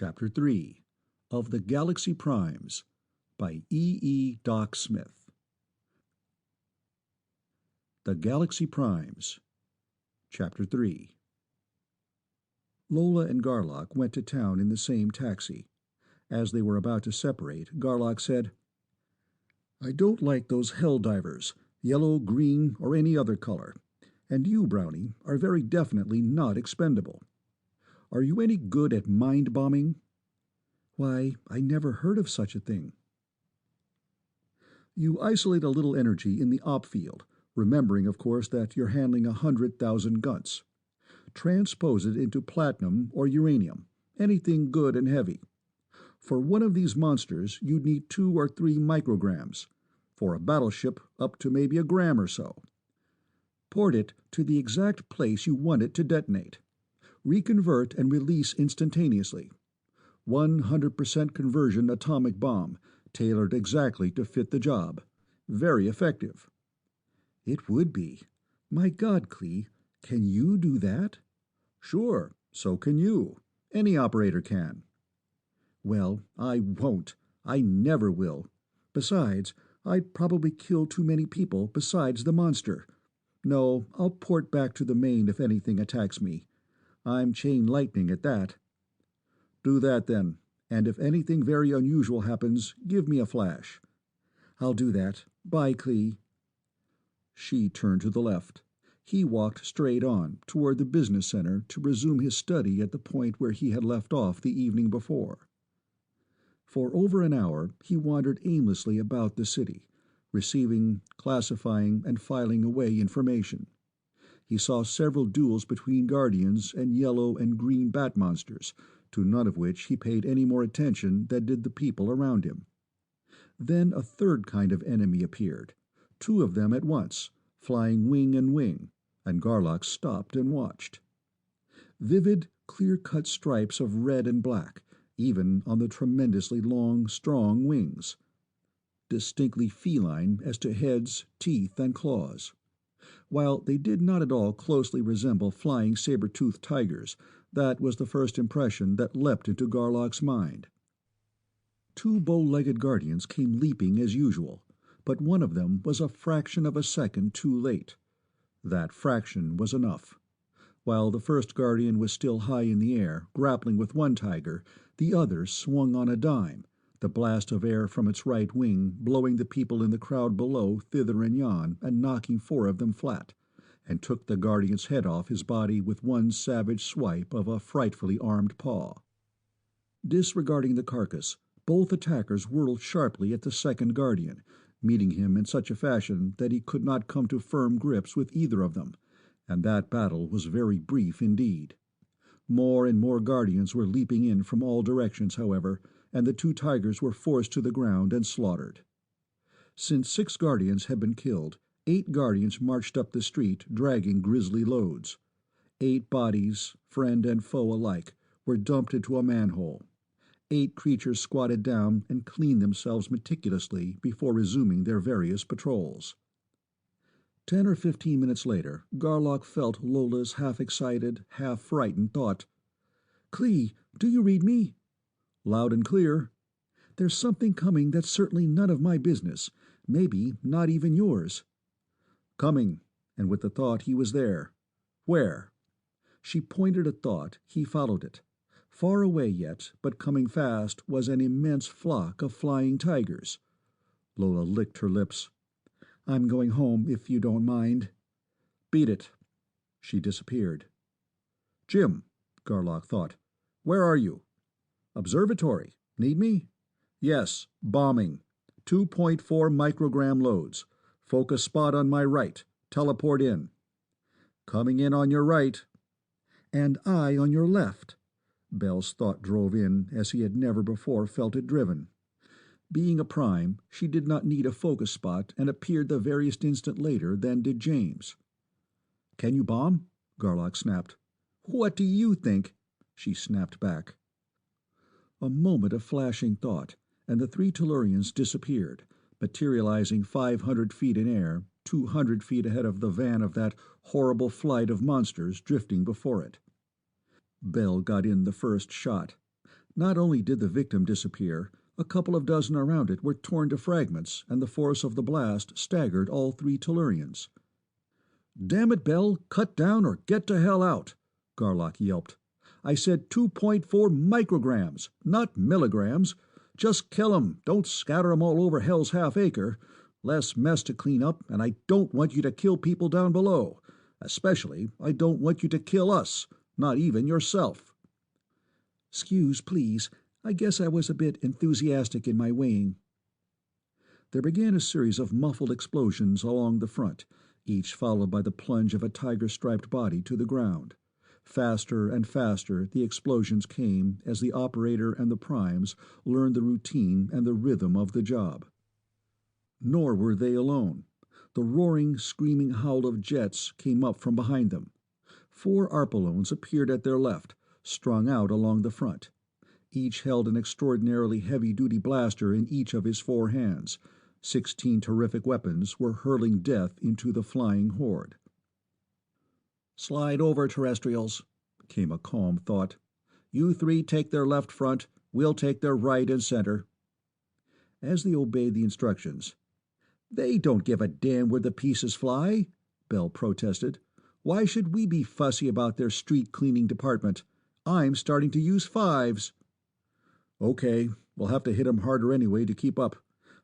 Chapter 3 of the Galaxy Primes by Doc Smith. The Galaxy Primes. Chapter 3. Lola and Garlock went to town in the same taxi. As they were about to separate, Garlock said, "I don't like those hell divers, yellow, green, or any other color. And you, Brownie, are very definitely not expendable. Are you any good at mind bombing?" "Why, I never heard of such a thing." "You isolate a little energy in the op field, remembering, of course, that you're handling 100,000 guns. Transpose it into platinum or uranium, anything good and heavy. For one of these monsters, you'd need 2 or 3 micrograms. For a battleship, up to maybe a gram or so. Port it to the exact place you want it to detonate. Reconvert and release instantaneously. 100% conversion atomic bomb, tailored exactly to fit the job. Very effective." "It would be. My God, Clee, can you do that?" "Sure, so can you. Any operator can." "Well, I won't. I never will. Besides, I'd probably kill too many people besides the monster. No, I'll port back to the main if anything attacks me. I'm chain lightning at that." "Do that then, and if anything very unusual happens, give me a flash." "I'll do that. Bye, Clee." She turned to the left. He walked straight on, toward the business center, to resume his study at the point where he had left off the evening before. For over an hour he wandered aimlessly about the city, receiving, classifying, and filing away information. He saw several duels between Guardians and yellow and green bat monsters, to none of which he paid any more attention than did the people around him. Then a third kind of enemy appeared, 2 of them at once, flying wing and wing, and Garlock stopped and watched. Vivid, clear-cut stripes of red and black, even on the tremendously long, strong wings. Distinctly feline as to heads, teeth, and claws. While they did not at all closely resemble flying saber-toothed tigers, that was the first impression that leapt into Garlock's mind. 2 bow-legged Guardians came leaping as usual, but one of them was a fraction of a second too late. That fraction was enough. While the first Guardian was still high in the air, grappling with one tiger, the other swung on a dime, the blast of air from its right wing blowing the people in the crowd below thither and yon and knocking 4 of them flat, and took the Guardian's head off his body with one savage swipe of a frightfully armed paw. Disregarding the carcass, both attackers whirled sharply at the second Guardian, meeting him in such a fashion that he could not come to firm grips with either of them, and that battle was very brief indeed. More and more Guardians were leaping in from all directions, however, and the 2 tigers were forced to the ground and slaughtered. Since 6 Guardians had been killed, 8 Guardians marched up the street dragging grisly loads. 8 bodies, friend and foe alike, were dumped into a manhole. 8 creatures squatted down and cleaned themselves meticulously before resuming their various patrols. 10 or 15 minutes later, Garlock felt Lola's half-excited, half-frightened thought. "Clee, do you read me?" "Loud and clear." "There's something coming that's certainly none of my business, maybe not even yours." "Coming," and with the thought he was there. "Where?" She pointed a thought, he followed it. Far away yet, but coming fast, was an immense flock of flying tigers. Lola licked her lips. "I'm going home, if you don't mind." "Beat it." She disappeared. "Jim," Garlock thought. "Where are you?" "Observatory. Need me?" "Yes. Bombing. 2.4 microgram loads. Focus spot on my right. Teleport in." "Coming in on your right." "And I on your left." Bell's thought drove in as he had never before felt it driven. Being a prime, she did not need a focus spot and appeared the veriest instant later than did James. "Can you bomb?" Garlock snapped. "What do you think?" she snapped back. A moment of flashing thought, and the 3 Tellurians disappeared, materializing 500 feet in air, 200 feet ahead of the van of that horrible flight of monsters drifting before it. Bell got in the first shot. Not only did the victim disappear, a couple of dozen around it were torn to fragments, and the force of the blast staggered all three Tellurians. "Damn it, Bell, cut down or get to hell out," Garlock yelped. "I said 2.4 micrograms, not milligrams. Just kill 'em, don't scatter 'em all over hell's half-acre. Less mess to clean up, and I don't want you to kill people down below. Especially, I don't want you to kill us, not even yourself." "'Scuse, please. I guess I was a bit enthusiastic in my weighing." There began a series of muffled explosions along the front, each followed by the plunge of a tiger-striped body to the ground. Faster and faster the explosions came as the operator and the primes learned the routine and the rhythm of the job. Nor were they alone. The roaring, screaming howl of jets came up from behind them. 4 Arpalones appeared at their left, strung out along the front. Each held an extraordinarily heavy-duty blaster in each of his 4 hands. 16 terrific weapons were hurling death into the flying horde. "Slide over, terrestrials," came a calm thought. "You 3 take their left front, we'll take their right and center." As they obeyed the instructions, "They don't give a damn where the pieces fly," Bell protested. "Why should we be fussy about their street-cleaning department? I'm starting to use 5s. "Okay, we'll have to hit 'em harder anyway to keep up.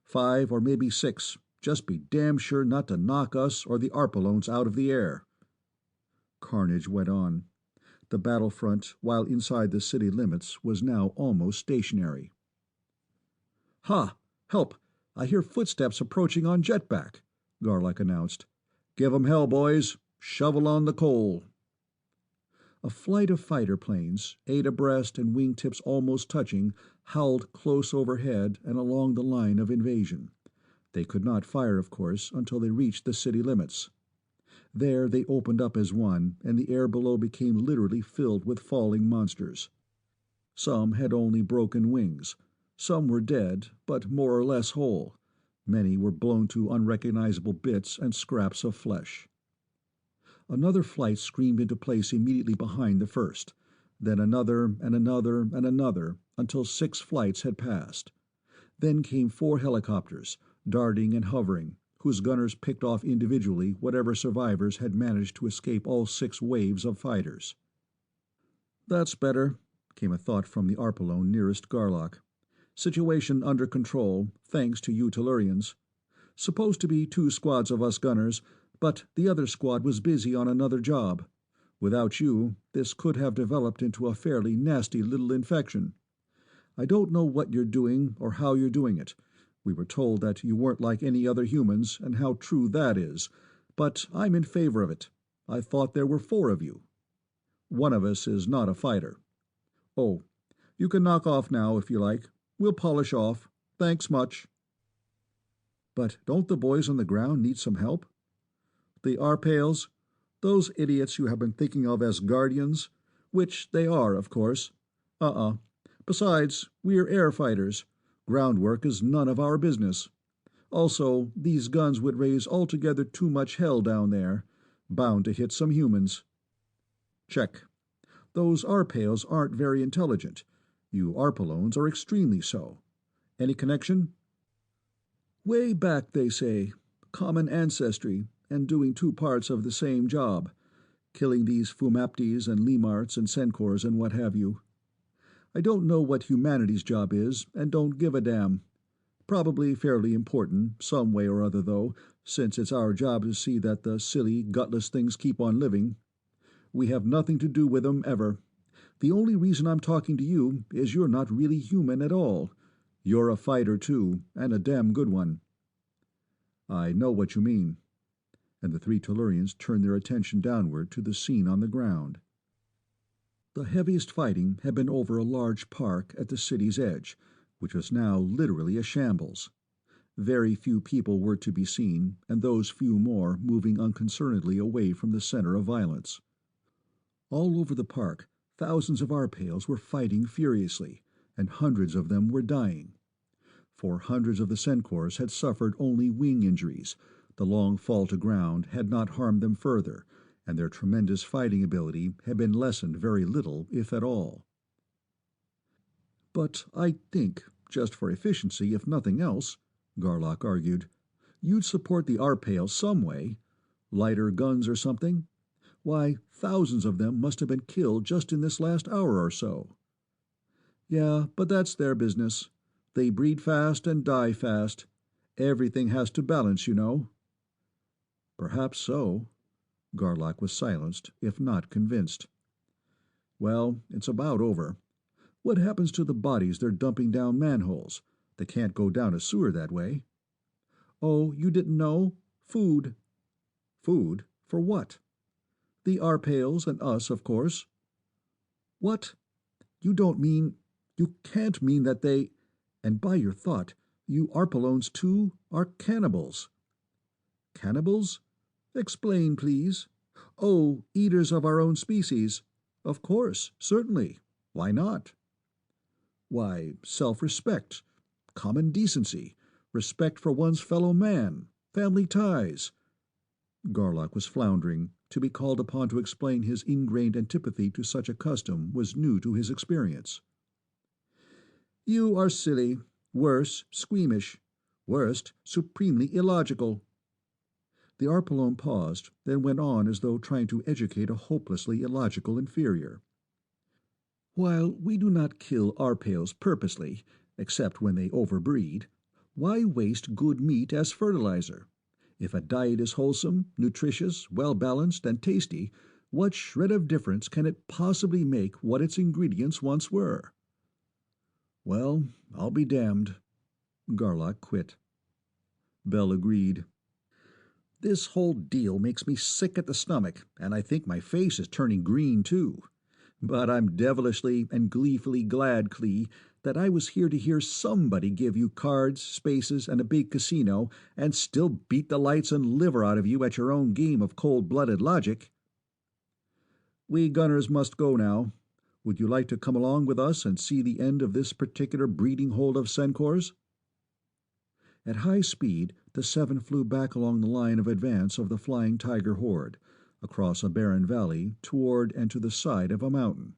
5 or maybe 6. Just be damn sure not to knock us or the Arpalones out of the air." Carnage went on. The battlefront, while inside the city limits, was now almost stationary. "Ha! Help! I hear footsteps approaching on jetback," Garlock announced. "Give 'em hell, boys. Shovel on the coal." A flight of fighter planes, 8 abreast and wingtips almost touching, howled close overhead and along the line of invasion. They could not fire, of course, until they reached the city limits. There they opened up as one, and the air below became literally filled with falling monsters. Some had only broken wings. Some were dead, but more or less whole. Many were blown to unrecognizable bits and scraps of flesh. Another flight screamed into place immediately behind the first, then another and another and another, until 6 flights had passed. Then came 4 helicopters, darting and hovering, whose gunners picked off individually whatever survivors had managed to escape all 6 waves of fighters. "That's better," came a thought from the Arpalone nearest Garlock. "Situation under control, thanks to you Tellurians. Supposed to be 2 squads of us gunners, but the other squad was busy on another job. Without you, this could have developed into a fairly nasty little infection. I don't know what you're doing or how you're doing it. We were told that you weren't like any other humans, and how true that is, but I'm in favor of it. I thought there were 4 of you. One of us is not a fighter. Oh, you can knock off now if you like. We'll polish off. Thanks much." "But don't the boys on the ground need some help?" "The Arpales? Those idiots you have been thinking of as guardians? Which they are, of course. Besides, we're air fighters. Groundwork is none of our business. Also, these guns would raise altogether too much hell down there. Bound to hit some humans." "Check. Those Arpales aren't very intelligent. You Arpalones are extremely so. Any connection?" "Way back, they say. Common ancestry, and doing 2 parts of the same job. Killing these Fumaptis and Lemarts and Sencors and what have you. I don't know what humanity's job is, and don't give a damn. Probably fairly important, some way or other, though, since it's our job to see that the silly, gutless things keep on living. We have nothing to do with them, ever. The only reason I'm talking to you is you're not really human at all. You're a fighter, too, and a damn good one." "I know what you mean." And the 3 Tellurians turned their attention downward to the scene on the ground. The heaviest fighting had been over a large park at the city's edge, which was now literally a shambles. Very few people were to be seen, and those few more moving unconcernedly away from the center of violence. All over the park, thousands of Arpales were fighting furiously, and hundreds of them were dying. For hundreds of the Sencors had suffered only wing injuries. The long fall to ground had not harmed them further, and their tremendous fighting ability had been lessened very little, if at all. But I think, just for efficiency, if nothing else, Garlock argued, you'd support the Arpale some way. Lighter guns or something? Why, thousands of them must have been killed just in this last hour or so. Yeah, but that's their business. They breed fast and die fast. Everything has to balance, you know. Perhaps so. Garlock was silenced, if not convinced. Well, it's about over. What happens to the bodies they're dumping down manholes? They can't go down a sewer that way. Oh, you didn't know? Food. Food? For what? The Arpales and us, of course. What? You don't mean... You can't mean that they... And by your thought, you Arpalones, too, are cannibals. Cannibals? Explain, please. Oh, eaters of our own species. Of course, certainly. Why not? Why, self-respect, common decency, respect for one's fellow man, family ties. Garlock was floundering. To be called upon to explain his ingrained antipathy to such a custom was new to his experience. You are silly, worse, squeamish, worst, supremely illogical. The Arpalone paused, then went on as though trying to educate a hopelessly illogical inferior. While we do not kill Arpales purposely, except when they overbreed, why waste good meat as fertilizer? If a diet is wholesome, nutritious, well-balanced, and tasty, what shred of difference can it possibly make what its ingredients once were? Well, I'll be damned. Garlock quit. Bell agreed. This whole deal makes me sick at the stomach, and I think my face is turning green, too. But I'm devilishly and gleefully glad, Clee, that I was here to hear somebody give you cards, spaces, and a big casino, and still beat the lights and liver out of you at your own game of cold-blooded logic. We gunners must go now. Would you like to come along with us and see the end of this particular breeding hold of Sencors? At high speed, the seven flew back along the line of advance of the flying tiger horde, across a barren valley, toward and to the side of a mountain.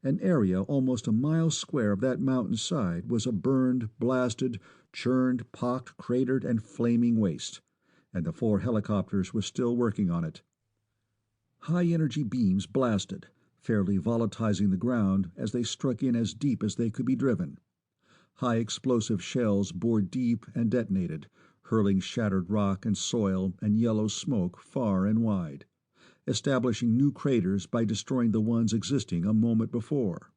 An area almost a mile square of that mountain side was a burned, blasted, churned, pocked, cratered, and flaming waste, and the 4 helicopters were still working on it. High-energy beams blasted, fairly volatilizing the ground as they struck in as deep as they could be driven. High-explosive shells bored deep and detonated, hurling shattered rock and soil and yellow smoke far and wide, establishing new craters by destroying the ones existing a moment before.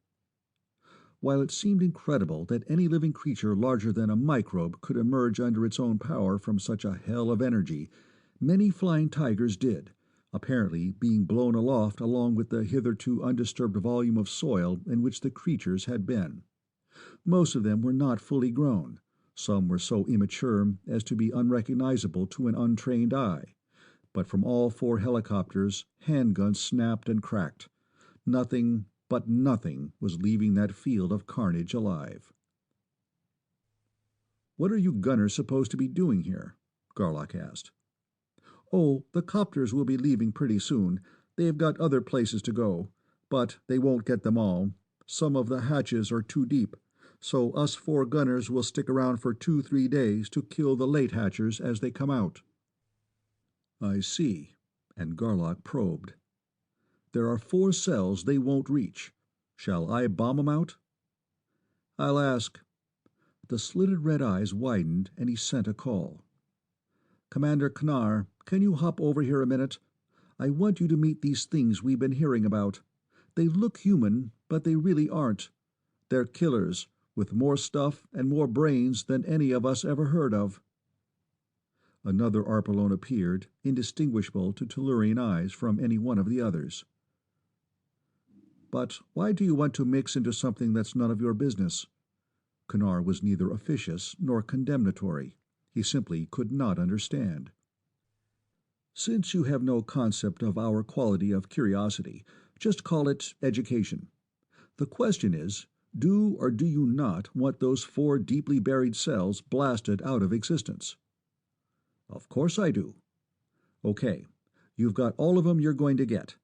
While it seemed incredible that any living creature larger than a microbe could emerge under its own power from such a hell of energy, many flying tigers did, apparently being blown aloft along with the hitherto undisturbed volume of soil in which the creatures had been. Most of them were not fully grown. Some were so immature as to be unrecognizable to an untrained eye. But from all 4 helicopters, handguns snapped and cracked. Nothing, but nothing, was leaving that field of carnage alive. "What are you gunners supposed to be doing here?" Garlock asked. "Oh, the copters will be leaving pretty soon. They've got other places to go. But they won't get them all. Some of the hatches are too deep. So us 4 gunners will stick around for 2-3 days to kill the late hatchers as they come out." "I see," and Garlock probed. "There are 4 cells they won't reach. Shall I bomb 'em out?" "I'll ask." The slitted red eyes widened, and he sent a call. "Commander Knar, can you hop over here a minute? I want you to meet these things we've been hearing about. They look human, but they really aren't. They're killers, with more stuff and more brains than any of us ever heard of." Another Arpalone appeared, indistinguishable to Tellurian eyes from any one of the others. "But why do you want to mix into something that's none of your business?" Knar was neither officious nor condemnatory. He simply could not understand. "Since you have no concept of our quality of curiosity, just call it education. The question is, do or do you not want those 4 deeply buried cells blasted out of existence?" "Of course I do." "Okay, you've got all of them you're going to get.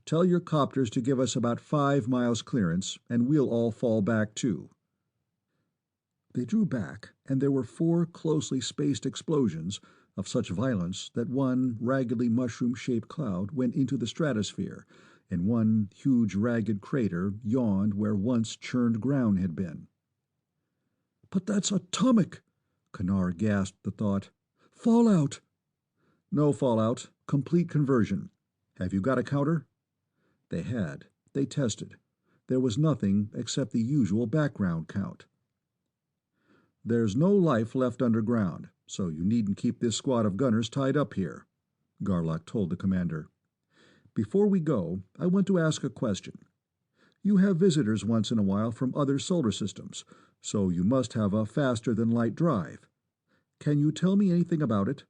Tell your copters to give us about 5 miles clearance, and we'll all fall back too. They drew back, and there were four closely spaced explosions of such violence that one raggedly mushroom-shaped cloud went into the stratosphere, and one huge ragged crater yawned where once churned ground had been. "But that's atomic!" Kanar gasped the thought. "Fallout!" "No fallout. Complete conversion. Have you got a counter?" They had. They tested. There was nothing except the usual background count. "There's no life left underground, so you needn't keep this squad of gunners tied up here," Garlock told the commander. "Before we go, I want to ask a question. You have visitors once in a while from other solar systems, so you must have a faster-than-light drive. Can you tell me anything about it?"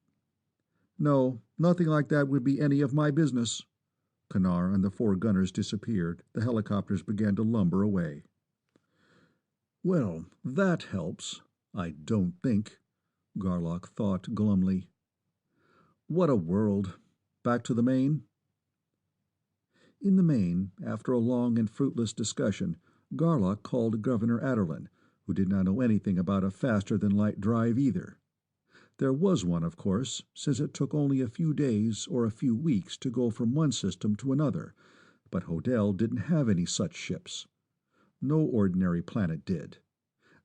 "No, nothing like that would be any of my business." Kanar and the four gunners disappeared. The helicopters began to lumber away. "Well, that helps, I don't think," Garlock thought glumly. "What a world. Back to the main?" In the main, after a long and fruitless discussion, Garlock called Governor Adderlin, who did not know anything about a faster-than-light drive either. There was one, of course, since it took only a few days or a few weeks to go from one system to another, but Hodel didn't have any such ships. No ordinary planet did.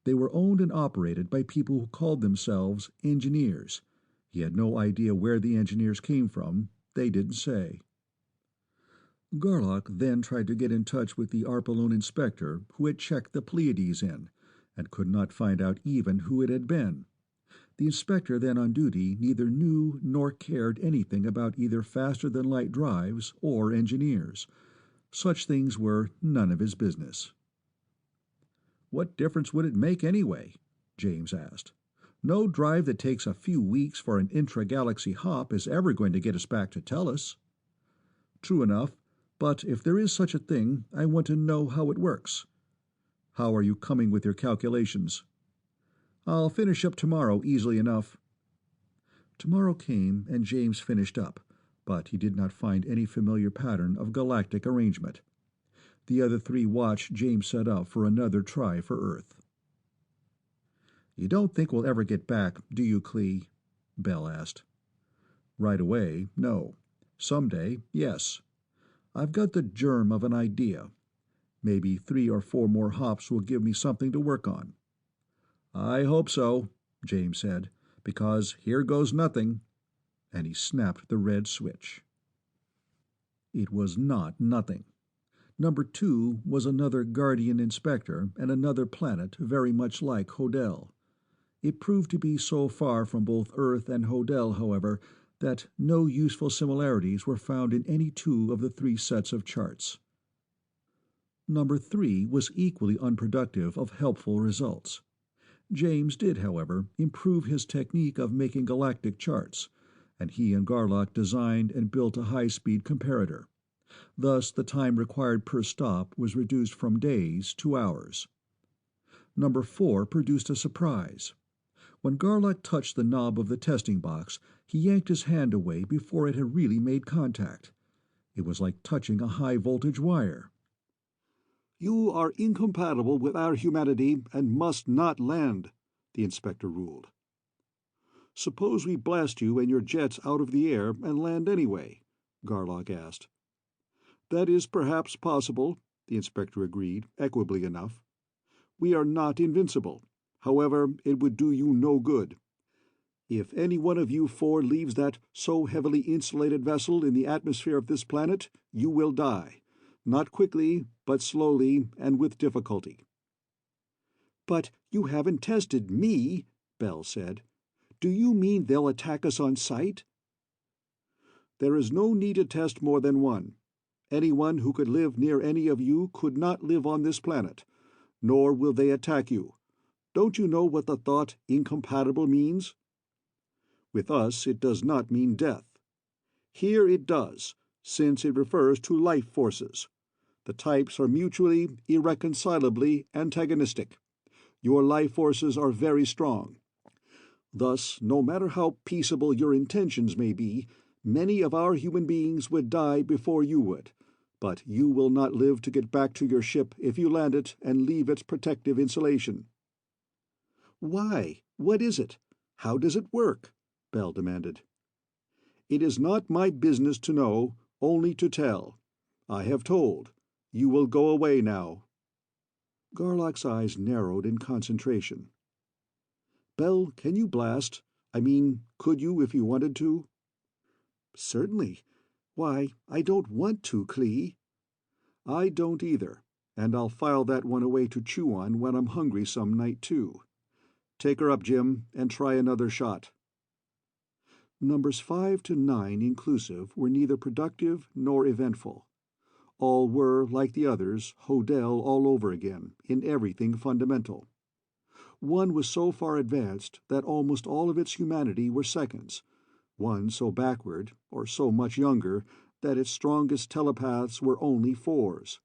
They were owned and operated by people who called themselves engineers. He had no idea where the engineers came from. They didn't say. Garlock then tried to get in touch with the Arpaloon inspector who had checked the Pleiades in, and could not find out even who it had been. The inspector then on duty neither knew nor cared anything about either faster-than-light drives or engineers. Such things were none of his business. "What difference would it make anyway?" James asked. "No drive that takes a few weeks for an intra-galaxy hop is ever going to get us back to Tellus." "True enough, but if there is such a thing, I want to know how it works. How are you coming with your calculations?" "I'll finish up tomorrow easily enough." Tomorrow came, and James finished up, but he did not find any familiar pattern of galactic arrangement. The other three watched James set up for another try for Earth. "You don't think we'll ever get back, do you, Clee?" Bell asked. "Right away, no. Someday, yes. I've got the germ of an idea. Maybe 3 or 4 more hops will give me something to work on." "I hope so," James said, "because here goes nothing." And he snapped the red switch. It was not nothing. Number 2 was another Guardian inspector and another planet very much like Hodel. It proved to be so far from both Earth and Hodel, however, that no useful similarities were found in any two of the 3 sets of charts. Number 3 was equally unproductive of helpful results. James did, however, improve his technique of making galactic charts, and he and Garlock designed and built a high-speed comparator. Thus the time required per stop was reduced from days to hours. Number 4 produced a surprise. When Garlock touched the knob of the testing box, he yanked his hand away before it had really made contact. It was like touching a high-voltage wire. "You are incompatible with our humanity and must not land," the inspector ruled. "Suppose we blast you and your jets out of the air and land anyway?" Garlock asked. "That is perhaps possible," the inspector agreed, equably enough. "We are not invincible. However, it would do you no good. If any one of you 4 leaves that so heavily insulated vessel in the atmosphere of this planet, you will die. Not quickly, but slowly and with difficulty." "But you haven't tested me," Bell said. "Do you mean they'll attack us on sight?" "There is no need to test more than one. Anyone who could live near any of you could not live on this planet, nor will they attack you. Don't you know what the thought incompatible means? With us it does not mean death. Here it does, since it refers to life forces. The types are mutually, irreconcilably antagonistic. Your life forces are very strong. Thus, no matter how peaceable your intentions may be, many of our human beings would die before you would, but you will not live to get back to your ship if you land it and leave its protective insulation." Why? What is it? How does it work? Bell demanded. It is not my business to know, only to tell. I have told. You will go away now. Garlock's eyes narrowed in concentration. Bell, can you blast? I mean, could you if you wanted to? Certainly. Why, I don't want to, Clee. I don't either, and I'll file that one away to chew on when I'm hungry some night, too. Take her up, Jim, and try another shot. Numbers 5 to 9 inclusive were neither productive nor eventful. All were, like the others, Hodel all over again, in everything fundamental. One was so far advanced that almost all of its humanity were seconds, one so backward, or so much younger, that its strongest telepaths were only fours.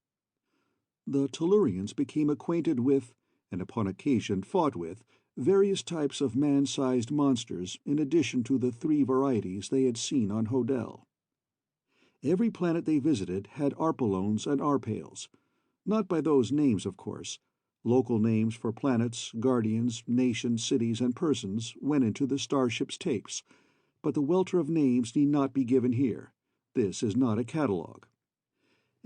The Tellurians became acquainted with, and upon occasion fought with, various types of man-sized monsters in addition to the 3 varieties they had seen on Hodel. Every planet they visited had Arpalones and Arpales, not by those names, of course. Local names for planets, guardians, nations, cities, and persons went into the starship's tapes, but the welter of names need not be given here. This is not a catalogue.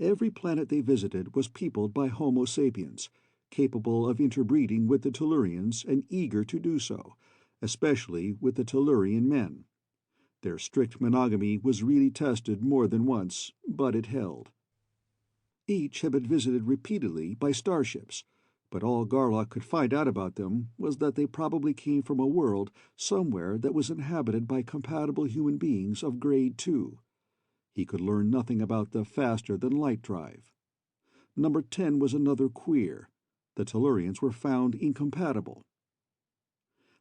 Every planet they visited was peopled by Homo sapiens, capable of interbreeding with the Tellurians and eager to do so, especially with the Tellurian men. Their strict monogamy was really tested more than once, but it held. Each had been visited repeatedly by starships, but all Garlock could find out about them was that they probably came from a world somewhere that was inhabited by compatible human beings of grade 2. He could learn nothing about the faster-than-light drive. Number 10 was another queer. The Tellurians were found incompatible.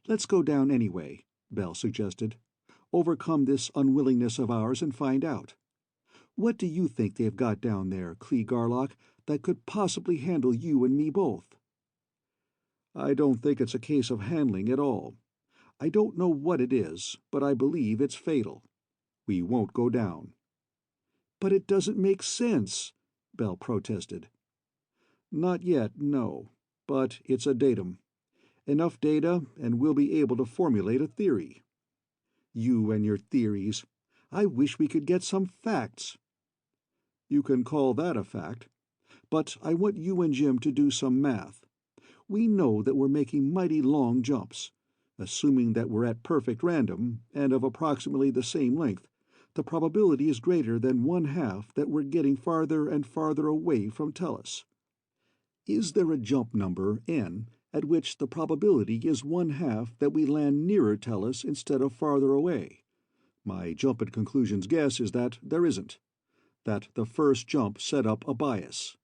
"Let's go down anyway," Bell suggested. "Overcome this unwillingness of ours and find out. What do you think they've got down there, Clee Garlock, that could possibly handle you and me both?" "I don't think it's a case of handling at all. I don't know what it is, but I believe it's fatal. We won't go down." "But it doesn't make sense," Bell protested. "Not yet, no. But it's a datum. Enough data, and we'll be able to formulate a theory." "You and your theories. I wish we could get some facts." "You can call that a fact. But I want you and Jim to do some math. We know that we're making mighty long jumps. Assuming that we're at perfect random, and of approximately the same length, the probability is greater than 1/2 that we're getting farther and farther away from Tellus. Is there a jump number, n, at which the probability is 1/2 that we land nearer Tellus instead of farther away? My jump at conclusions guess is that there isn't. That the first jump set up a bias."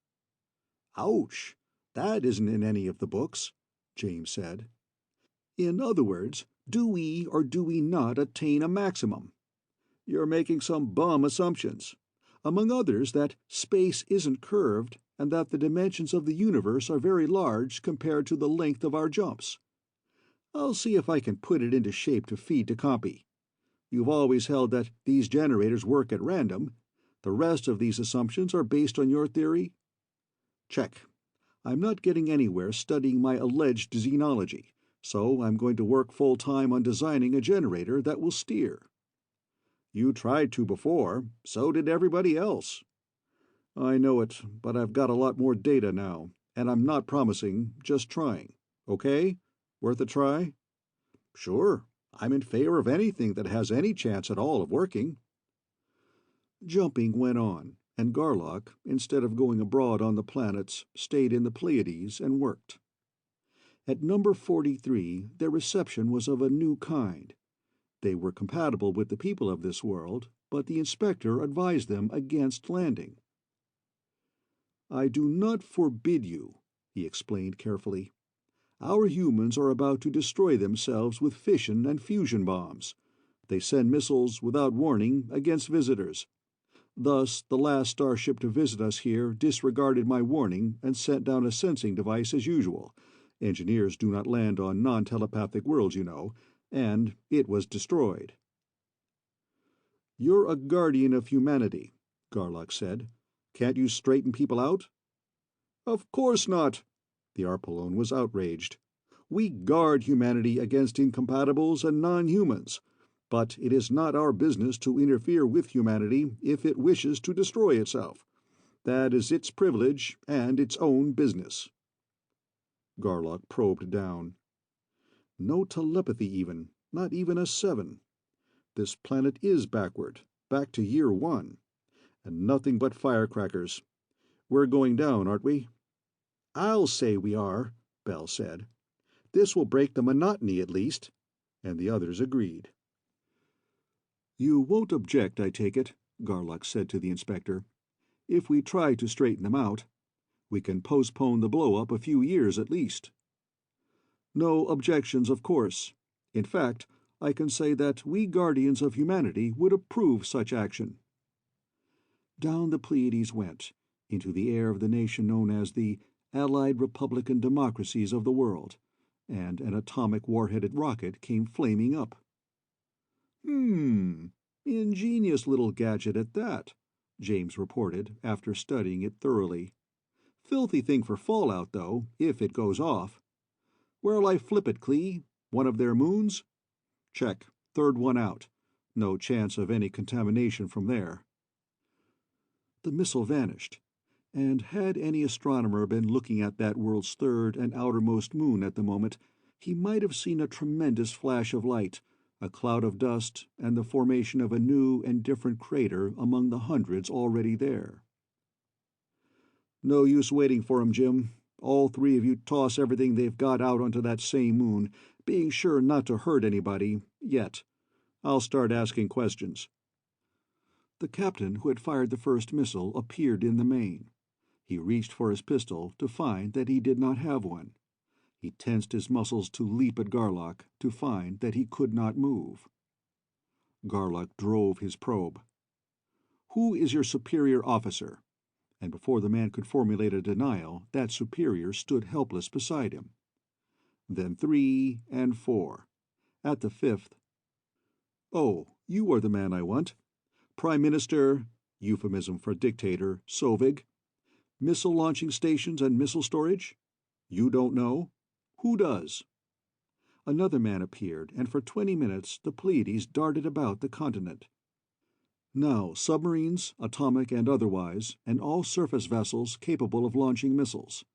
"Ouch! That isn't in any of the books," James said. "In other words, do we or do we not attain a maximum? You're making some bum assumptions. Among others, that space isn't curved and that the dimensions of the universe are very large compared to the length of our jumps. I'll see if I can put it into shape to feed to Compy. You've always held that these generators work at random. The rest of these assumptions are based on your theory?" "Check. I'm not getting anywhere studying my alleged xenology, so I'm going to work full-time on designing a generator that will steer." "You tried to before. So did everybody else." "I know it, but I've got a lot more data now, and I'm not promising, just trying. Okay? Worth a try?" "Sure. I'm in favor of anything that has any chance at all of working." Jumping went on, and Garlock, instead of going abroad on the planets, stayed in the Pleiades and worked. At number 43, their reception was of a new kind. They were compatible with the people of this world, but the inspector advised them against landing. "I do not forbid you," he explained carefully. "Our humans are about to destroy themselves with fission and fusion bombs. They send missiles without warning against visitors. Thus, the last starship to visit us here disregarded my warning and sent down a sensing device as usual. Engineers do not land on non-telepathic worlds, you know, and it was destroyed." "You're a guardian of humanity," Garlock said. "Can't you straighten people out?" "Of course not!" The Arpalone was outraged. We guard humanity against incompatibles and non-humans, but it is not our business to interfere with humanity if it wishes to destroy itself. That is its privilege and its own business." Garlock probed down. "No telepathy even, not even a 7. This planet is backward, back to year 1, and nothing but firecrackers. We're going down, aren't we?" "I'll say we are," Bell said. "This will break the monotony at least," and the others agreed. "You won't object, I take it," Garlock said to the inspector, "if we try to straighten them out. We can postpone the blow-up a few years at least." "No objections, of course. In fact, I can say that we guardians of humanity would approve such action." Down the Pleiades went, into the air of the nation known as the Allied Republican Democracies of the World, and an atomic war-headed rocket came flaming up. Ingenious little gadget at that," James reported, after studying it thoroughly. "Filthy thing for fallout, though, if it goes off. Where'll I flip it, Clee? One of their moons? Check. Third one out. No chance of any contamination from there." The missile vanished, and had any astronomer been looking at that world's third and outermost moon at the moment, he might have seen a tremendous flash of light, a cloud of dust, and the formation of a new and different crater among the hundreds already there. "No use waiting for 'em, Jim. All 3 of you toss everything they've got out onto that same moon, being sure not to hurt anybody, yet. I'll start asking questions." The captain who had fired the first missile appeared in the main. He reached for his pistol to find that he did not have one. He tensed his muscles to leap at Garlock to find that he could not move. Garlock drove his probe. "Who is your superior officer?" And before the man could formulate a denial, that superior stood helpless beside him. Then 3 and 4. At the 5th, "Oh, you are the man I want. Prime Minister," euphemism for dictator, "Sovig. Missile launching stations and missile storage? You don't know? Who does?" Another man appeared, and for 20 minutes the Pleiades darted about the continent. "Now, submarines, atomic and otherwise, and all surface vessels capable of launching missiles."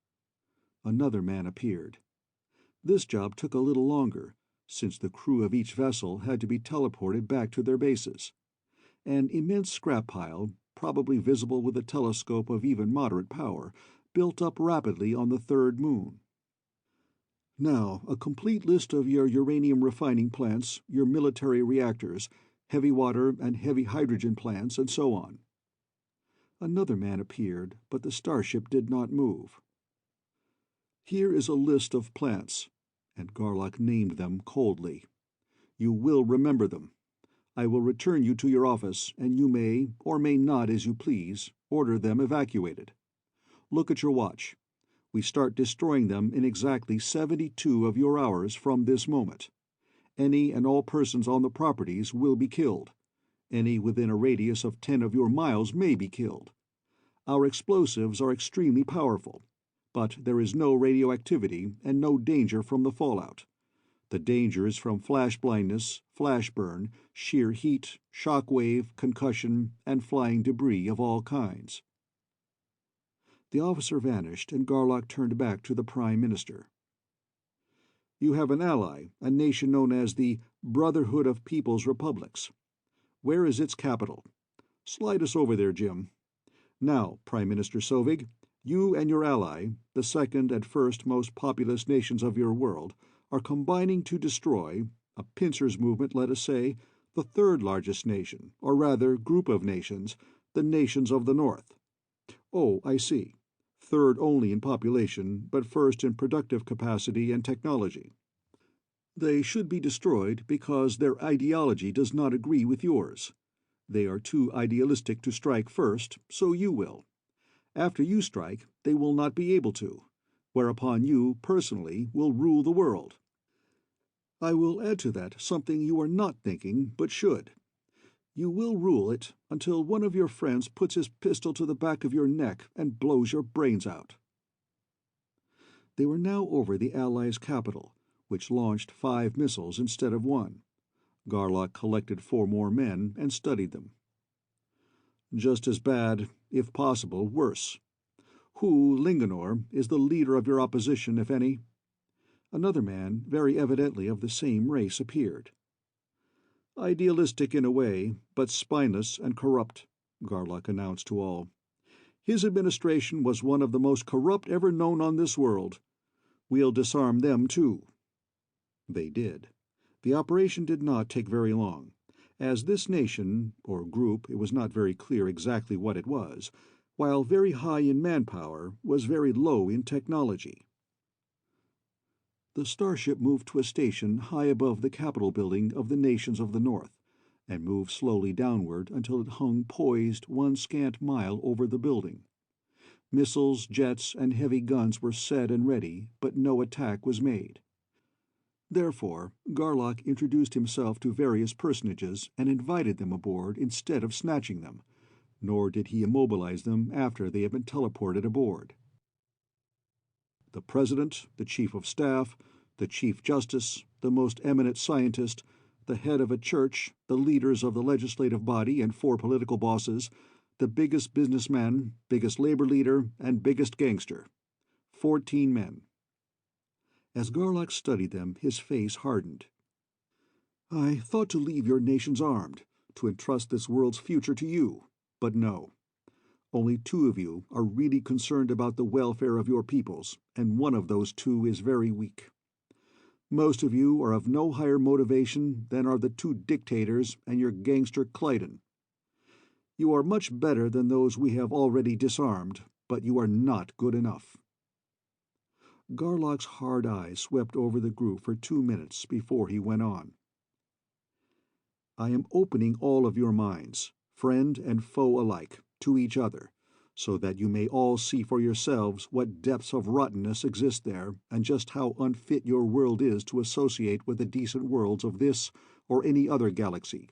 Another man appeared. This job took a little longer, since the crew of each vessel had to be teleported back to their bases. An immense scrap pile, probably visible with a telescope of even moderate power, built up rapidly on the third moon. "Now, a complete list of your uranium refining plants, your military reactors, heavy water and heavy hydrogen plants, and so on." Another man appeared, but the starship did not move. "Here is a list of plants," and Garlock named them coldly. "You will remember them. I will return you to your office, and you may, or may not as you please, order them evacuated. Look at your watch. We start destroying them in exactly 72 of your hours from this moment. Any and all persons on the properties will be killed. Any within a radius of 10 of your miles may be killed. Our explosives are extremely powerful, but there is no radioactivity and no danger from the fallout. The danger is from flash blindness, flash burn, sheer heat, shock wave, concussion, and flying debris of all kinds." The officer vanished, and Garlock turned back to the Prime Minister. "You have an ally, a nation known as the Brotherhood of People's Republics. Where is its capital? Slide us over there, Jim. Now, Prime Minister Sovig, you and your ally, the second and first most populous nations of your world, are combining to destroy, a pincers movement, let us say, the third largest nation, or rather group of nations, the nations of the North. Oh, I see. Third only in population, but first in productive capacity and technology. They should be destroyed because their ideology does not agree with yours. They are too idealistic to strike first, so you will. After you strike, they will not be able to, whereupon you, personally, will rule the world. I will add to that something you are not thinking, but should. You will rule it until one of your friends puts his pistol to the back of your neck and blows your brains out." They were now over the Allies' capital, which launched 5 missiles instead of 1. Garlock collected 4 more men and studied them. Just as bad, if possible, worse. Who, Linganor, is the leader of your opposition, if any? Another man, very evidently of the same race, appeared. Idealistic in a way, but spineless and corrupt, Garlock announced to all. His administration was one of the most corrupt ever known on this world. We'll disarm them, too. They did. The operation did not take very long, as this nation, or group, it was not very clear exactly what it was, while very high in manpower, was very low in technology. The starship moved to a station high above the Capitol building of the nations of the North, and moved slowly downward until it hung poised 1 scant mile over the building. Missiles, jets, and heavy guns were set and ready, but no attack was made. Therefore, Garlock introduced himself to various personages and invited them aboard instead of snatching them, nor did he immobilize them after they had been teleported aboard. The President, the Chief of Staff, the Chief Justice, the most eminent scientist, the head of a church, the leaders of the legislative body and 4 political bosses, the biggest businessman, biggest labor leader, and biggest gangster. 14 men. As Garlock studied them, his face hardened. I thought to leave your nations armed, to entrust this world's future to you, but no. Only 2 of you are really concerned about the welfare of your peoples, and one of those 2 is very weak. Most of you are of no higher motivation than are the 2 dictators and your gangster Clyden. You are much better than those we have already disarmed, but you are not good enough. Garlock's hard eyes swept over the group for 2 minutes before he went on. I am opening all of your minds, friend and foe alike, to each other, so that you may all see for yourselves what depths of rottenness exist there, and just how unfit your world is to associate with the decent worlds of this or any other galaxy.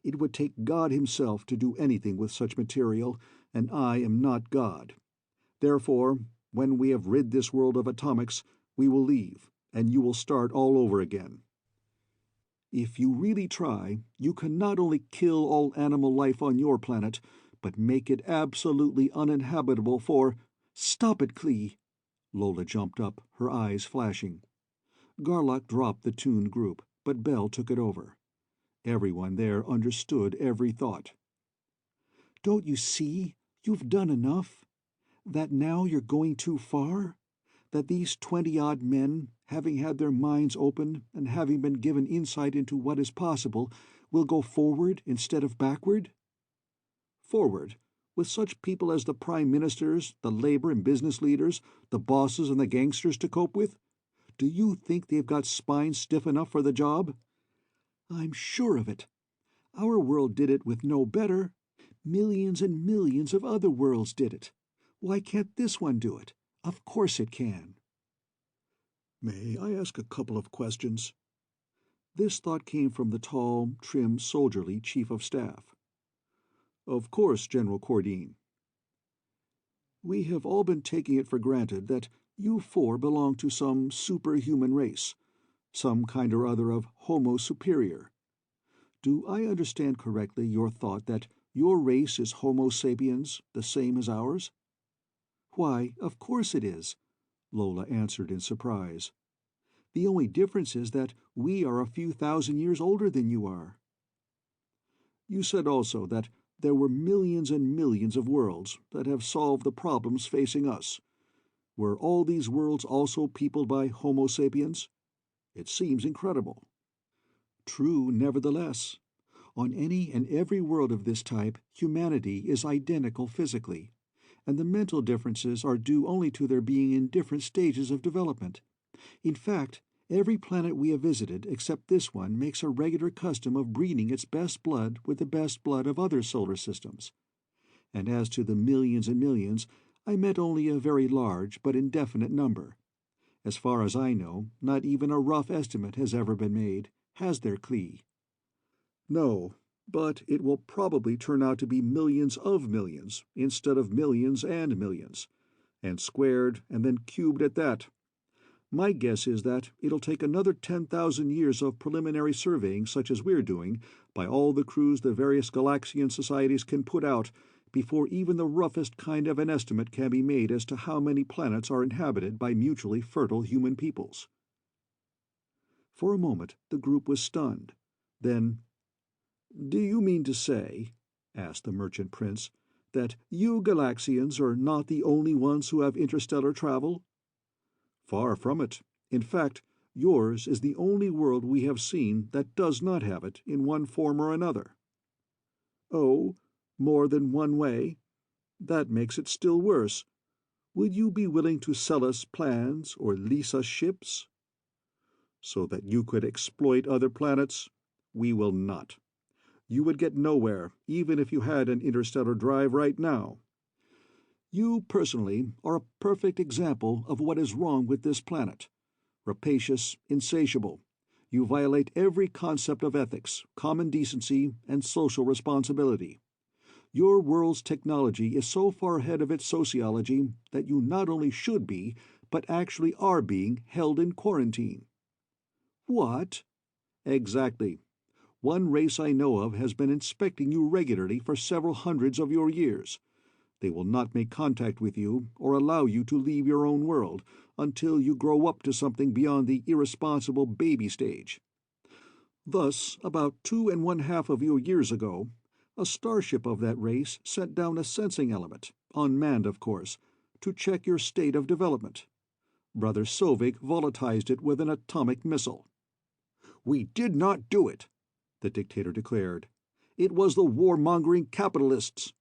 It would take God himself to do anything with such material, and I am not God. Therefore, when we have rid this world of atomics, we will leave, and you will start all over again. If you really try, you can not only kill all animal life on your planet, but make it absolutely uninhabitable for— Stop it, Klee! Lola jumped up, her eyes flashing. Garlock dropped the tuned group, but Bell took it over. Everyone there understood every thought. Don't you see? You've done enough. That now you're going too far? That these 20-odd men, having had their minds opened and having been given insight into what is possible, will go forward instead of backward? Forward, with such people as the prime ministers, the labor and business leaders, the bosses and the gangsters to cope with? Do you think they've got spines stiff enough for the job? I'm sure of it. Our world did it with no better. Millions and millions of other worlds did it. Why can't this one do it? Of course it can. May I ask a couple of questions? This thought came from the tall, trim, soldierly chief of staff. Of course, General Cordine. We have all been taking it for granted that you 4 belong to some superhuman race, some kind or other of Homo superior. Do I understand correctly your thought that your race is Homo sapiens, the same as ours? Why, of course it is, Lola answered in surprise. The only difference is that we are a few thousand years older than you are. You said also that there were millions and millions of worlds that have solved the problems facing us. Were all these worlds also peopled by Homo sapiens? It seems incredible. True, nevertheless. On any and every world of this type, humanity is identical physically, and the mental differences are due only to their being in different stages of development. In fact, every planet we have visited except this one makes a regular custom of breeding its best blood with the best blood of other solar systems. And as to the millions and millions, I meant only a very large but indefinite number. As far as I know, not even a rough estimate has ever been made, has there, Klee? No, but it will probably turn out to be millions of millions instead of millions and millions, and squared and then cubed at that. My guess is that it'll take another 10,000 years of preliminary surveying, such as we're doing, by all the crews the various Galaxian societies can put out, before even the roughest kind of an estimate can be made as to how many planets are inhabited by mutually fertile human peoples. For a moment the group was stunned. Then, "Do you mean to say," asked the merchant prince, "that you Galaxians are not the only ones who have interstellar travel?" "Far from it. In fact, yours is the only world we have seen that does not have it in one form or another." "Oh, more than one way? That makes it still worse. Would you be willing to sell us plans or lease us ships?" "So that you could exploit other planets? We will not. You would get nowhere, even if you had an interstellar drive right now. You, personally, are a perfect example of what is wrong with this planet. Rapacious, insatiable. You violate every concept of ethics, common decency, and social responsibility. Your world's technology is so far ahead of its sociology that you not only should be, but actually are being held in quarantine." "What?" "Exactly. One race I know of has been inspecting you regularly for several hundreds of your years. They will not make contact with you or allow you to leave your own world until you grow up to something beyond the irresponsible baby stage. Thus, about 2½ of your years ago, a starship of that race sent down a sensing element, unmanned of course, to check your state of development. Brother Sovig volatilized it with an atomic missile." "We did not do it," the dictator declared. "It was the warmongering capitalists."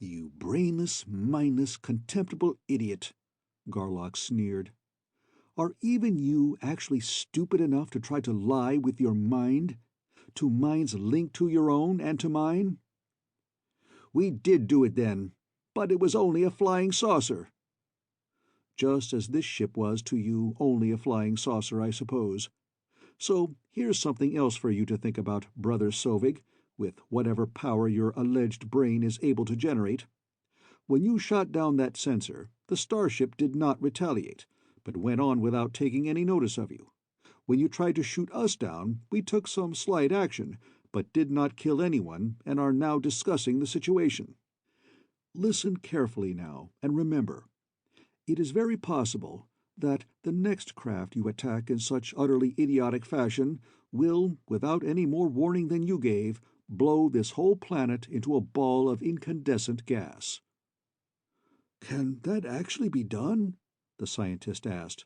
"You brainless, mindless, contemptible idiot," Garlock sneered. "Are even you actually stupid enough to try to lie with your mind? To minds linked to your own and to mine?" "We did do it then, but it was only a flying saucer." "Just as this ship was to you only a flying saucer, I suppose. So here's something else for you to think about, Brother Sovig, with whatever power your alleged brain is able to generate. When you shot down that sensor, the starship did not retaliate, but went on without taking any notice of you. When you tried to shoot us down, we took some slight action, but did not kill anyone and are now discussing the situation. Listen carefully now, and remember, it is very possible that the next craft you attack in such utterly idiotic fashion will, without any more warning than you gave, blow this whole planet into a ball of incandescent gas." "Can that actually be done?" the scientist asked.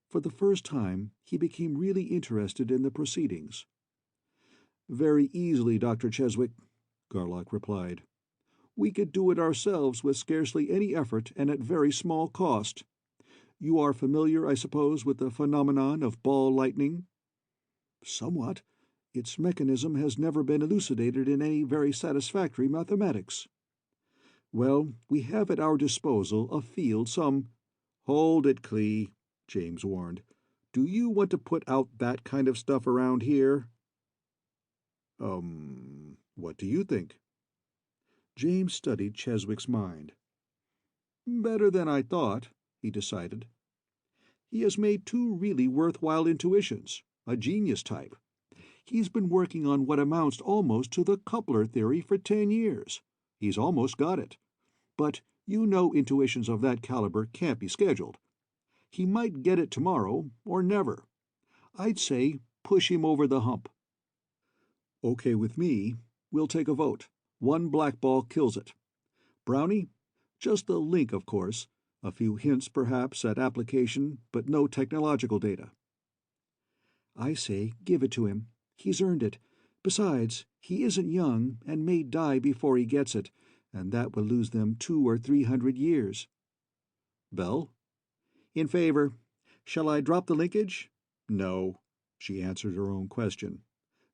For the first time, he became really interested in the proceedings. "Very easily, Dr. Cheswick," Garlock replied. "We could do it ourselves with scarcely any effort and at very small cost. You are familiar, I suppose, with the phenomenon of ball lightning?" "Somewhat. Its mechanism has never been elucidated in any very satisfactory mathematics." "Well, we have at our disposal a field some—" "Hold it, Clee," James warned. "Do you want to put out that kind of stuff around here?" What do you think?" James studied Cheswick's mind. "Better than I thought," he decided. "He has made two really worthwhile intuitions, a genius type. He's been working on what amounts almost to the coupler theory for 10 years. He's almost got it. But you know intuitions of that caliber can't be scheduled. He might get it tomorrow, or never. I'd say push him over the hump." "Okay with me. We'll take a vote. One black ball kills it. Brownie? Just the link, of course. A few hints, perhaps, at application, but no technological data." "I say give it to him. He's earned it. Besides, he isn't young and may die before he gets it, and that will lose them 200 or 300 years. "Bell?" "In favor. Shall I drop the linkage?" "No." She answered her own question.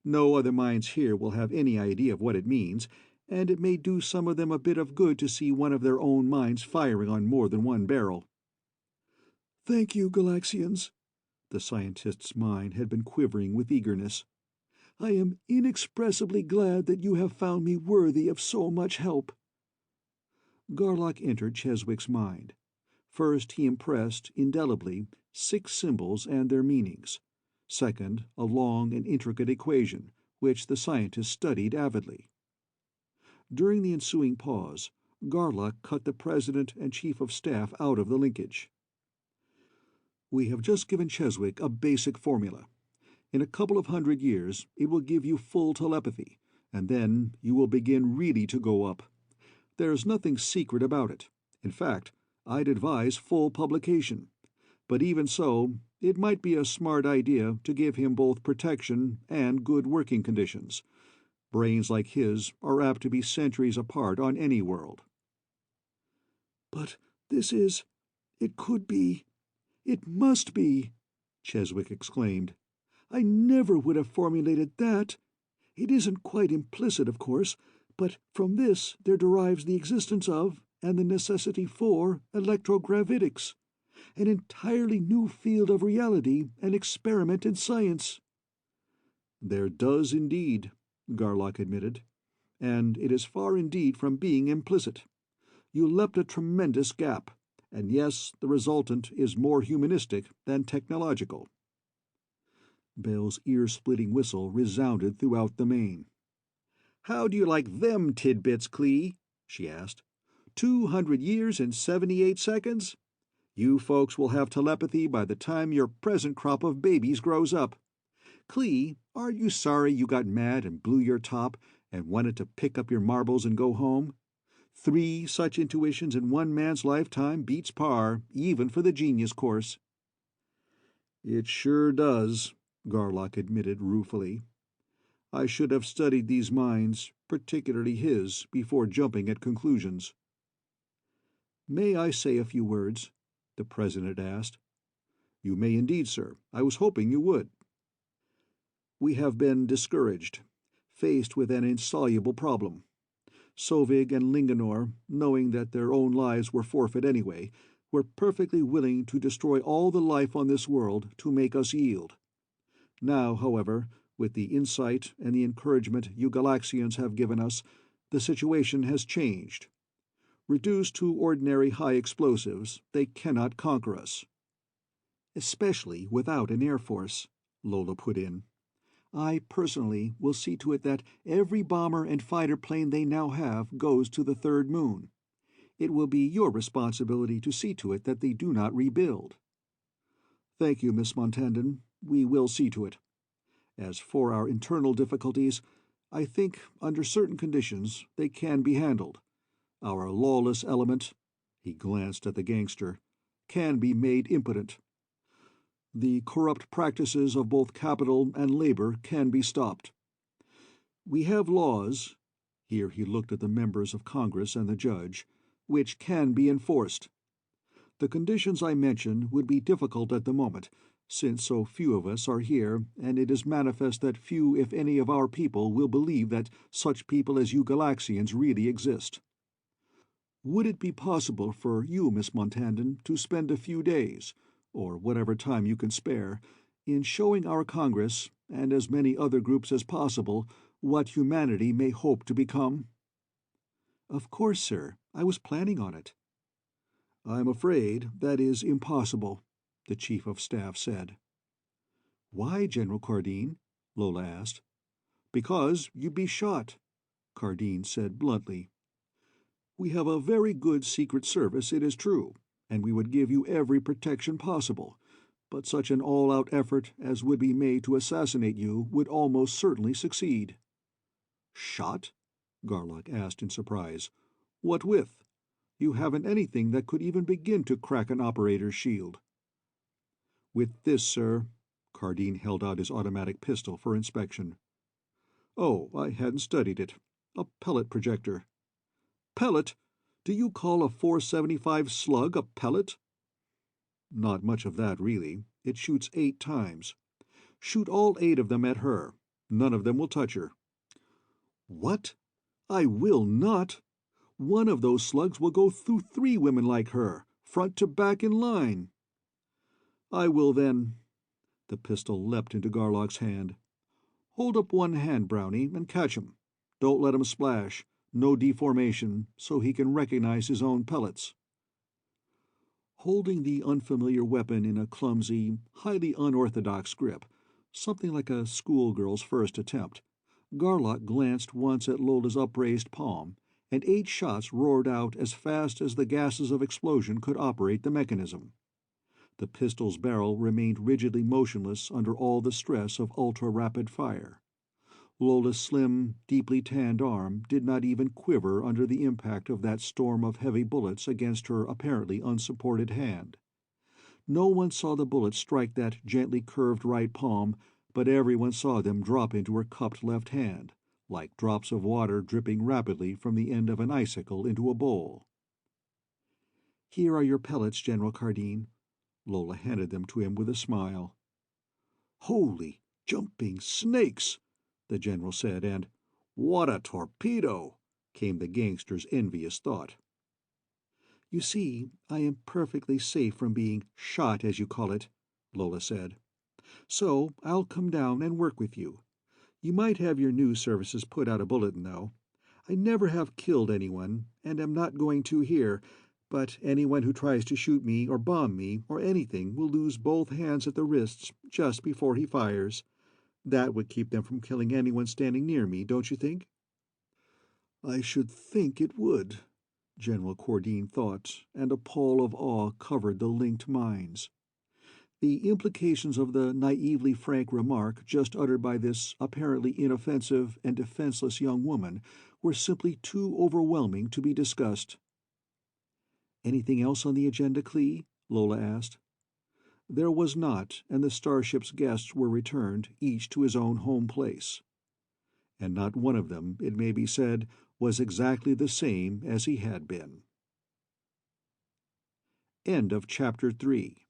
"No other minds here will have any idea of what it means, and it may do some of them a bit of good to see one of their own minds firing on more than one barrel." "Thank you, Galaxians." The scientist's mind had been quivering with eagerness. "I am inexpressibly glad that you have found me worthy of so much help." Garlock entered Cheswick's mind. First he impressed, indelibly, 6 symbols and their meanings. Second, a long and intricate equation, which the scientist studied avidly. During the ensuing pause, Garlock cut the President and Chief of Staff out of the linkage. We have just given Cheswick a basic formula. In a couple of 100 years, it will give you full telepathy, and then you will begin really to go up. There's nothing secret about it. In fact, I'd advise full publication. But even so, it might be a smart idea to give him both protection and good working conditions. Brains like his are apt to be centuries apart on any world. But this is... it could be... it must be, Cheswick exclaimed. I never would have formulated that. It isn't quite implicit, of course, but from this there derives the existence of, and the necessity for, electrogravitics, an entirely new field of reality and experiment in science. There does indeed, Garlock admitted, and it is far indeed from being implicit. You leapt a tremendous gap, and yes, the resultant is more humanistic than technological. Bell's ear-splitting whistle resounded throughout the main. "How do you like them tidbits, Clee?" she asked. 200 years and 78 seconds? You folks will have telepathy by the time your present crop of babies grows up. Clee, are you sorry you got mad and blew your top and wanted to pick up your marbles and go home? 3 such intuitions in one man's lifetime beats par, even for the genius course. It sure does, Garlock admitted ruefully. I should have studied these minds, particularly his, before jumping at conclusions. May I say a few words? The President asked. You may indeed, sir. I was hoping you would. We have been discouraged, faced with an insoluble problem. Sovig and Linganor, knowing that their own lives were forfeit anyway, were perfectly willing to destroy all the life on this world to make us yield. Now, however, with the insight and the encouragement you Galaxians have given us, the situation has changed. Reduced to ordinary high explosives, they cannot conquer us. Especially without an air force, Lola put in. I personally will see to it that every bomber and fighter plane they now have goes to the third moon. It will be your responsibility to see to it that they do not rebuild. Thank you, Miss Montandon. We will see to it. As for our internal difficulties, I think, under certain conditions, they can be handled. Our lawless element, he glanced at the gangster, can be made impotent. The corrupt practices of both capital and labor can be stopped. We have laws, here he looked at the members of Congress and the judge, which can be enforced. The conditions I mention would be difficult at the moment, since so few of us are here, and it is manifest that few, if any, of our people will believe that such people as you Galaxians really exist. Would it be possible for you, Miss Montandon, to spend a few days, or whatever time you can spare, in showing our Congress, and as many other groups as possible, what humanity may hope to become? Of course, sir. I was planning on it. I'm afraid that is impossible, the Chief of Staff said. Why, General Cardine? Lola asked. Because you'd be shot, Cardine said bluntly. We have a very good Secret Service, it is true, and we would give you every protection possible, but such an all-out effort as would be made to assassinate you would almost certainly succeed. Shot? Garlock asked in surprise. What with? You haven't anything that could even begin to crack an operator's shield. With this, sir. Cardine held out his automatic pistol for inspection. Oh, I hadn't studied it. A pellet projector. Pellet? Do you call a 475 slug a pellet? Not much of that, really. It shoots 8 times. Shoot all 8 of them at her. None of them will touch her. What? I will not. One of those slugs will go through 3 women like her, front to back in line. I will then. The pistol leapt into Garlock's hand. Hold up one hand, Brownie, and catch 'em. Don't let 'em splash. No deformation, so he can recognize his own pellets. Holding the unfamiliar weapon in a clumsy, highly unorthodox grip, something like a schoolgirl's first attempt, Garlock glanced once at Lola's upraised palm, and 8 shots roared out as fast as the gases of explosion could operate the mechanism. The pistol's barrel remained rigidly motionless under all the stress of ultra-rapid fire. Lola's slim, deeply tanned arm did not even quiver under the impact of that storm of heavy bullets against her apparently unsupported hand. No one saw the bullets strike that gently curved right palm, but everyone saw them drop into her cupped left hand, like drops of water dripping rapidly from the end of an icicle into a bowl. "Here are your pellets, General Cardine." Lola handed them to him with a smile. "Holy jumping snakes!" the general said, and "What a torpedo!" came the gangster's envious thought. "You see, I am perfectly safe from being shot, as you call it," Lola said. "So I'll come down and work with you. You might have your news services put out a bulletin, though. I never have killed anyone, and am not going to here, but anyone who tries to shoot me or bomb me or anything will lose both hands at the wrists just before he fires. That would keep them from killing anyone standing near me, don't you think?" "I should think it would," General Cordine thought, and a pall of awe covered the linked minds. The implications of the naively frank remark just uttered by this apparently inoffensive and defenseless young woman were simply too overwhelming to be discussed. "Anything else on the agenda, Clee?" Lola asked. There was not, and the starship's guests were returned, each to his own home place. And not one of them, it may be said, was exactly the same as he had been. End of Chapter 3.